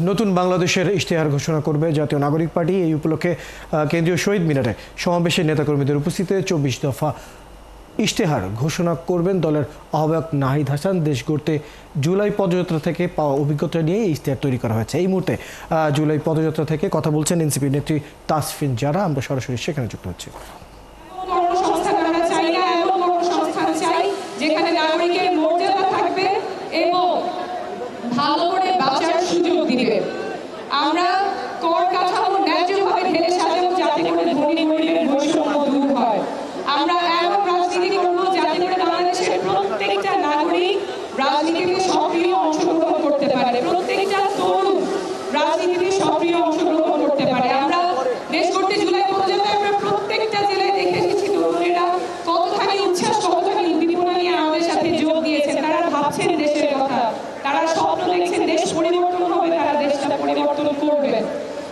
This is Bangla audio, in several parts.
নতুন বাংলাদেশের ইশতেহার ঘোষণা করবে জাতীয় নাগরিক পার্টি। এই উপলক্ষে কেন্দ্রীয় শহীদ মিনারে সমাবেশে নেতাকর্মীদের উপস্থিতিতে 24 দফা ইশতেহার ঘোষণা করবেন দলের আহ্বায়ক নাহিদ হাসান। দেশ গড়তে জুলাই পদযাত্রা থেকে পাওয়া অভিজ্ঞতা নিয়ে এই ইশতেহার তৈরি করা হয়েছে। এই মুহূর্তে জুলাই পদযাত্রা থেকে কথা বলছেন এনসিপি নেত্রী তাসফিন জারা। আমরা সরাসরি সেখানে যুক্ত হচ্ছি। যেখানে নাগরিকের মর্যাদা থাকবে এবং ভালো করে বাঁচার সুযোগ দিবে। আমরা কর কাঠামো ন্যায্যভাবে ঢেলে সাজাবো যাতে করে ধনী গরিবের বৈষম্য দূর হয়। আমরা এমন রাজনীতি করব যাতে করে বাংলাদেশের প্রত্যেকটা নাগরিক রাজনীতিতে সক্রিয় অংশগ্রহণ করতে পারে, প্রত্যেকটা তরুণ রাজনীতিতে সক্রিয় অংশগ্রহণ করতে পারে। আমরা দেশ করতে জুলাই পদযাত্রায় আমরা প্রত্যেকটা জেলায় দেখে এসেছি তরুণেরা কতখানি উচ্ছ্বাস, কতখানি উদ্দীপনা নিয়ে আমাদের সাথে যোগ দিয়েছেন। তারা ভাবছেন দেশের কথা, তারা স্বপ্ন দেখছেন দেশ পরিবর্তন হবে, তারা দেশটা পরিবর্তন করবে।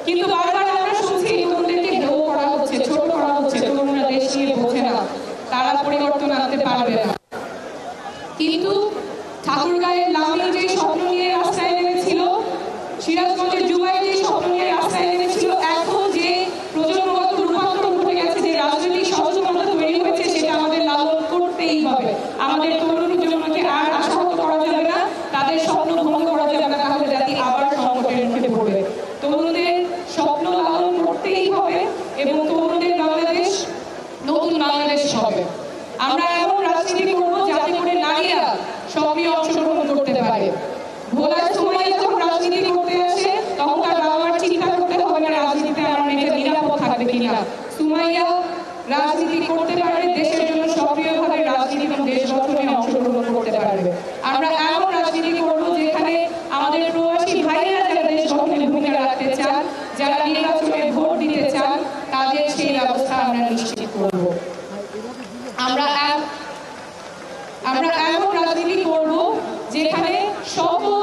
কিন্তু বারবার আমরা শুনছি তরুণদেরকে হেয় করা হচ্ছে, ছোট করা হচ্ছে, তরুণরা দেশ নিয়ে বোঝে না, তারা পরিবর্তন আনতে পারবে না। কিন্তু ঠাকুরগাঁয়ের লামিন যে স্বপ্ন নিয়ে রাস্তায় নেমেছিল, সিরাজগঞ্জের জুবাই যে স্বপ্ন নিয়ে রাস্তায় নেমেছিল, এখন যে প্রজন্মগত রূপান্তর ঘটে গেছে, যে রাজনৈতিক সচেতনতা তৈরি হয়েছে, সেটা আমাদের লালন করতেই হবে। আমাদের তরুণ প্রজন্মকে আর আশাহত করা যাবে না, তাদের স্বপ্ন ভঙ্গ করা যাবে না, তাহলে জাতি আবার সংকটের মুখে পড়বে। তরুণদের স্বপ্ন লালন করতেই হবে এবং তরুণদের বাংলাদেশ নতুন বাংলাদেশ হবে। আমরা এমন রাজনীতি করব যাতে করে নারীরা সক্রিয় অংশগ্রহণ করতে পারে। ভোলার সুমাইয়া যখন রাজনীতি করতে আসে তখন তার বাবা মার চিন্তা করতে হবে না রাজনীতিতে আমার মেয়েটা নিরাপদ থাকবে কিনা। সুমাইয়া রাজনীতি করতে পারে, দেশের জন্য সক্রিয়ভাবে রাজনীতি এবং দেশ গঠনে অংশগ্রহণ করতে পারবে। আমরা এমন রাজনীতি করব যেখানে আমাদের প্রবাসী ভাইয়েরা যারা দেশ গঠনে ভূমিকা রাখতে চান, যারা নির্বাচনে ভোট দিতে চান, তাদের সেই ব্যবস্থা আমরা নিশ্চিত করব। আমরা এমন রাজনীতি করব যেখানে সকল